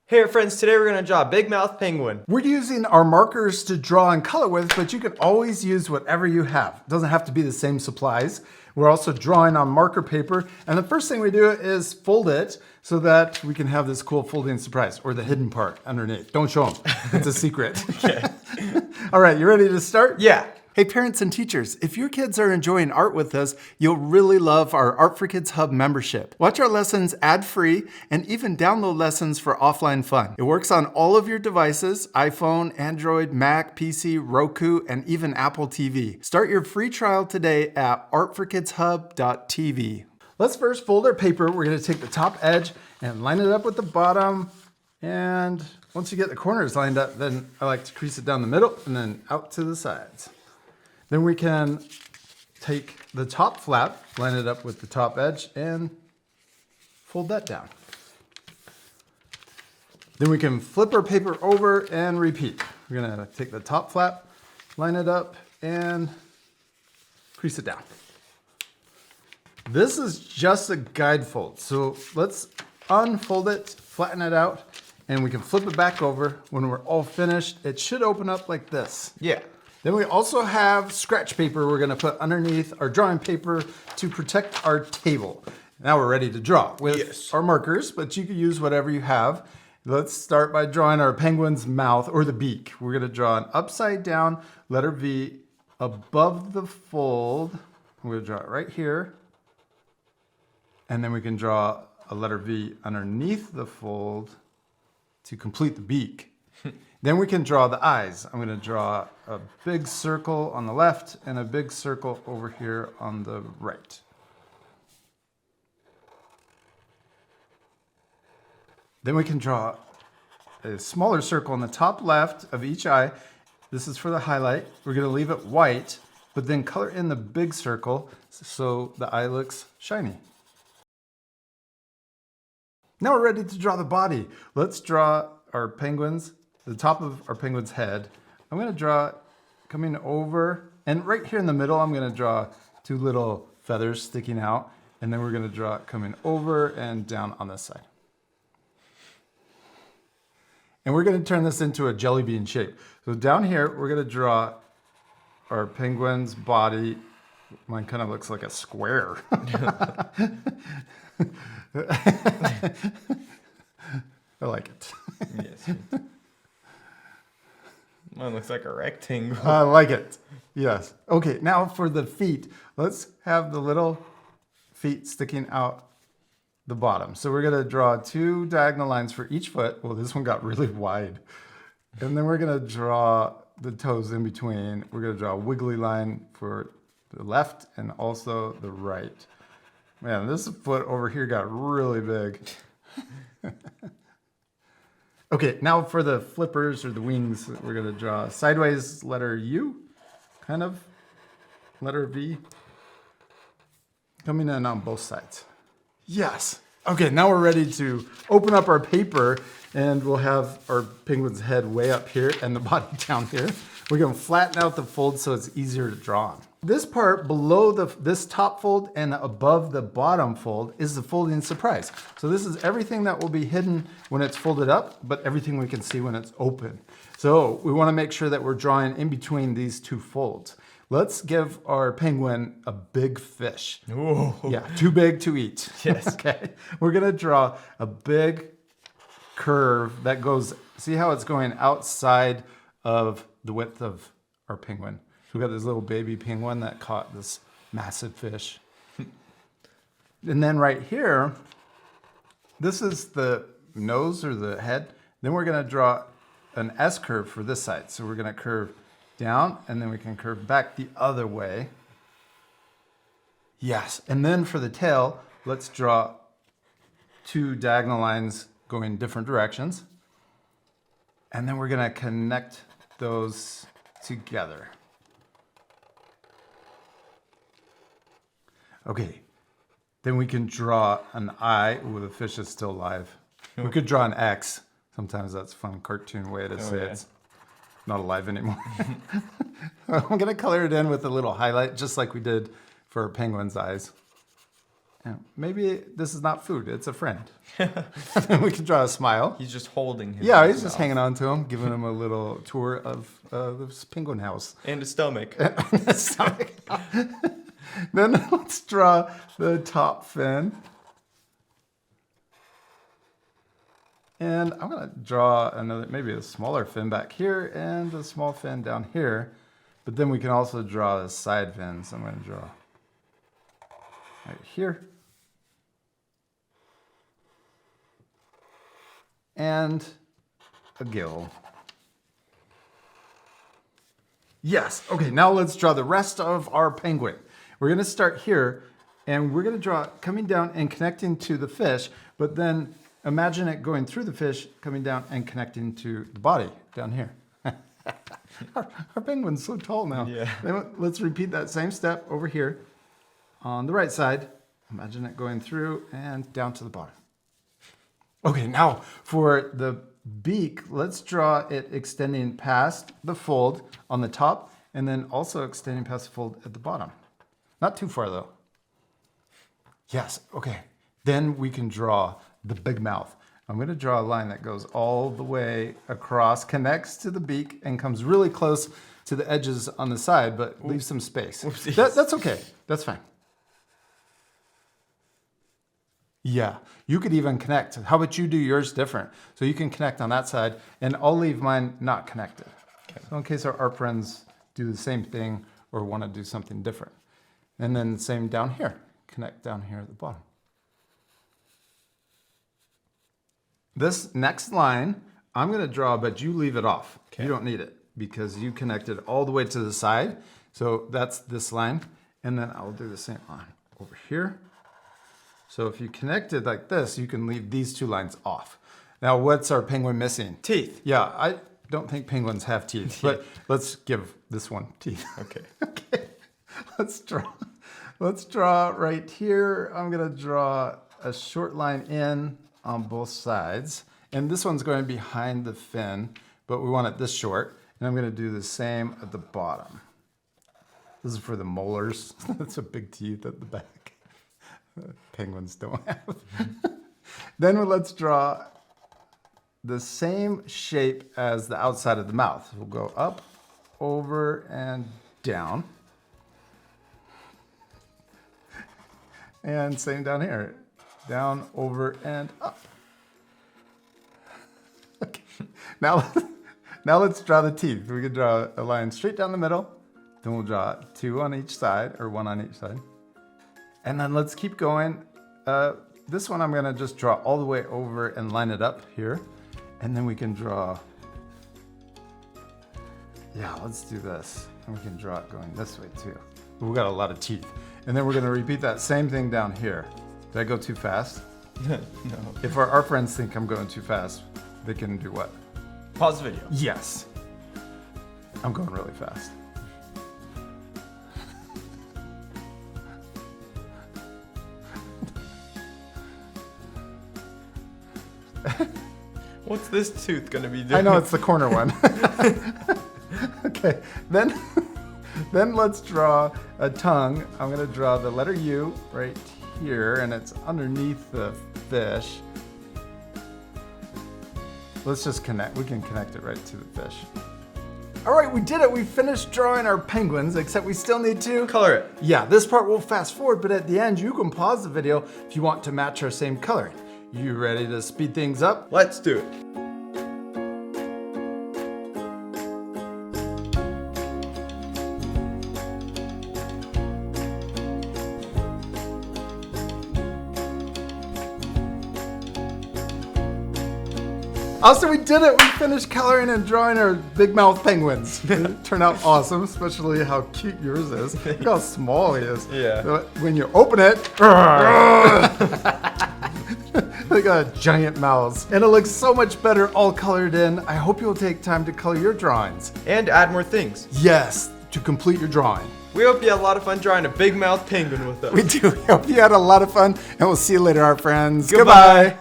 Hey friends, today we're going to draw a big mouth penguin. We're using our markers to draw and color with, but you can always use whatever you have. It doesn't have to be the same supplies. We're also drawing on marker paper, and the first thing we do is fold it so that we can have this cool folding surprise, or the hidden part underneath. Don't show them, it's a secret. Okay. All right, you ready to start? Yeah. Hey parents and teachers, if your kids are enjoying art with us, you'll really love our Art for Kids Hub membership. Watch our lessons ad-free and even download lessons for offline fun. It works on all of your devices, iPhone, Android, Mac, PC, Roku, and even Apple TV. Start your free trial today at artforkidshub.tv. Let's first fold our paper. We're gonna take the top edge and line it up with the bottom. And once you get the corners lined up, then I like to crease it down the middle and then out to the sides. Then we can take the top flap, line it up with the top edge, and fold that down. Then we can flip our paper over and repeat. We're gonna take the top flap, line it up, and crease it down. This is just a guide fold, so let's unfold it, flatten it out, and we can flip it back over. When we're all finished, it should open up like this. Yeah. Then we also have scratch paper we're gonna put underneath our drawing paper to protect our table. Now we're ready to draw with our markers, but you can use whatever you have. Let's start by drawing our penguin's mouth, or the beak. We're gonna draw an upside down letter V above the fold. We're gonna draw it right here. And then we can draw a letter V underneath the fold to complete the beak. Then we can draw the eyes. I'm gonna draw a big circle on the left and a big circle over here on the right. Then we can draw a smaller circle on the top left of each eye. This is for the highlight. We're gonna leave it white, but then color in the big circle so the eye looks shiny. Now we're ready to draw the body. Let's draw our penguins, the top of our penguin's head. I'm gonna draw coming over, and right here in the middle, I'm gonna draw two little feathers sticking out, and then we're gonna draw it coming over and down on this side. And we're gonna turn this into a jelly bean shape. So down here, we're gonna draw our penguin's body. Mine kind of looks like a square. I like it. Yes. Mine looks like a rectangle. I like it. Yes. Okay, now for the feet, let's have the little feet sticking out the bottom. So we're gonna draw two diagonal lines for each foot. Well, this one got really wide. And then we're gonna draw the toes in between. We're gonna draw a wiggly line for the left and also the right. Man, this foot over here got really big. Okay, now for the flippers or the wings, we're gonna draw a sideways letter U, kind of, letter V, coming in on both sides. Yes. Okay, now we're ready to open up our paper, and we'll have our penguin's head way up here and the body down here. We're gonna flatten out the fold so it's easier to draw on. This part below this top fold and above the bottom fold is the folding surprise. So this is everything that will be hidden when it's folded up, but everything we can see when it's open. So we wanna make sure that we're drawing in between these two folds. Let's give our penguin a big fish. Ooh. Yeah, too big to eat. Yes. Okay, we're gonna draw a big curve that goes, see how it's going outside of the width of our penguin. We got this little baby penguin that caught this massive fish. And then right here, this is the nose or the head. Then we're gonna draw an S curve for this side. So we're gonna curve down and then we can curve back the other way. Yes, and then for the tail, let's draw two diagonal lines going different directions. And then we're gonna connect those together. Okay, then we can draw an eye. Ooh, the fish is still alive. We could draw an X. Sometimes that's a fun cartoon way to say it's not alive anymore. I'm gonna color it in with a little highlight, just like we did for our penguin's eyes. Yeah, maybe this is not food, it's a friend. We can draw a smile. He's just holding him. Yeah, in he's his just mouth. hanging on to him, giving him a little tour of this penguin house. And his stomach. Stomach. Then let's draw the top fin. And I'm gonna draw another, maybe a smaller fin back here and a small fin down here. But then we can also draw the side fin. So I'm gonna draw right here. And a gill. Yes, okay, now let's draw the rest of our penguin. We're gonna start here, and we're gonna draw coming down and connecting to the fish, but then imagine it going through the fish, coming down and connecting to the body down here. Our penguin's so tall now. Yeah. Then let's repeat that same step over here on the right side. Imagine it going through and down to the bottom. Okay, now for the beak, let's draw it extending past the fold on the top and then also extending past the fold at the bottom. Not too far though. Yes, okay. Then we can draw the big mouth. I'm going to draw a line that goes all the way across, connects to the beak, and comes really close to the edges on the side, but leave some space. That's okay. That's fine. Yeah, you could even connect. How about you do yours different? So you can connect on that side, and I'll leave mine not connected. Okay. So in case our art friends do the same thing or want to do something different. And then the same down here. Connect down here at the bottom. This next line, I'm going to draw, but you leave it off. Okay. You don't need it because you connected all the way to the side. So that's this line. And then I'll do the same line over here. So if you connect it like this, you can leave these two lines off. Now, what's our penguin missing? Teeth. Yeah, I don't think penguins have teeth, but let's give this one teeth. Okay. Okay, let's draw. Let's draw right here. I'm gonna draw a short line in on both sides. And this one's going behind the fin, but we want it this short. And I'm gonna do the same at the bottom. This is for the molars. That's a big teeth at the back. Penguins don't have. Then let's draw the same shape as the outside of the mouth. We'll go up, over, and down. And same down here. Down, over, and up. Okay. Now let's draw the teeth. We could draw a line straight down the middle. Then we'll draw two on each side, or one on each side. And then let's keep going. This one I'm gonna just draw all the way over and line it up here. And then we can draw, yeah, let's do this. And we can draw it going this way too. We've got a lot of teeth. And then we're gonna repeat that same thing down here. Did I go too fast? No. If our friends think I'm going too fast, they can do what? Pause the video. Yes. I'm going really fast. What's this tooth gonna be doing? I know it's the corner one. Okay, then let's draw a tongue. I'm gonna draw the letter U right here, and it's underneath the fish. Let's just connect. We can connect it right to the fish. All right, we did it. We finished drawing our penguins, except we still need to Color it. Yeah, this part we'll fast forward, but at the end you can pause the video if you want to match our same coloring. You ready to speed things up? Let's do it. Also, we did it! We finished coloring and drawing our big mouth penguins. It turned out awesome, especially how cute yours is. Look how small he is. Yeah. When you open it, they got giant mouths. And it looks so much better all colored in. I hope you'll take time to color your drawings. And add more things. Yes, to complete your drawing. We hope you had a lot of fun drawing a big mouth penguin with us. We do. We hope you had a lot of fun, and we'll see you later, our friends. Goodbye.